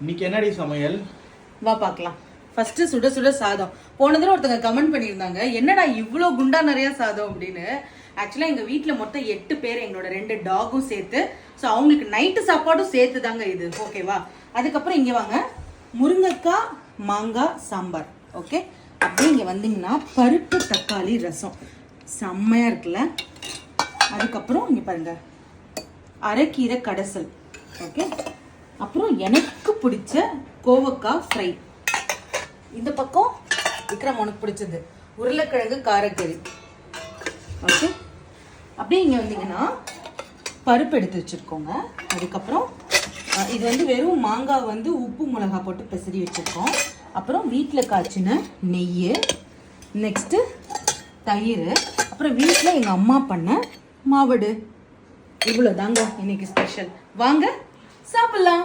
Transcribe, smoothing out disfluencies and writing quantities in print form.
இன்னைக்கு என்னடி சமையல்? வா பார்க்கலாம். ஃபர்ஸ்ட் சுட சுட சாதம். போன தடவை ஒருத்தங்க கமெண்ட் பண்ணியிருந்தாங்க, என்னடா இவ்வளோ குண்டா நிறைய சாதம் அப்படின்னு. ஆக்சுவலாக எங்கள் வீட்டில் மொத்தம் 8 பேர், எங்களோட 2 டாகும் சேர்த்து. ஸோ அவங்களுக்கு நைட்டு சாப்பாடும் சேர்த்து தாங்க இது. ஓகேவா? அதுக்கப்புறம் இங்கே வாங்க, முருங்கைக்காய் மாங்காய் சாம்பார். ஓகே, அப்படியே இங்கே வந்தீங்கன்னா பருப்பு தக்காளி ரசம் செம்மையாக இருக்குல்ல. அதுக்கப்புறம் இங்கே பாருங்க, அரைக்கீரை கடைசல். ஓகே, அப்புறம் எனக்கு பிடிச்ச கோவக்காய் ஃப்ரை. இந்த பக்கம் விக்ரம் உனக்கு பிடிச்சது உருளைக்கிழங்கு காரக்கறி. ஓகே, அப்படியே இங்கே வந்தீங்கன்னா பருப்பு எடுத்து வச்சுருக்கோங்க. அதுக்கப்புறம் இது வந்து வெறும் மாங்காய் வந்து உப்பு மிளகாய் போட்டு பெசரி வச்சுருக்கோம். அப்புறம் வீட்டில் காய்ச்சின நெய், நெக்ஸ்ட்டு தயிர், அப்புறம் வீட்டில் எங்கள் அம்மா பண்ண மாவடு. இவ்வளோ தாங்க இன்னைக்கு ஸ்பெஷல். வாங்க சாப்பிட்லாம்.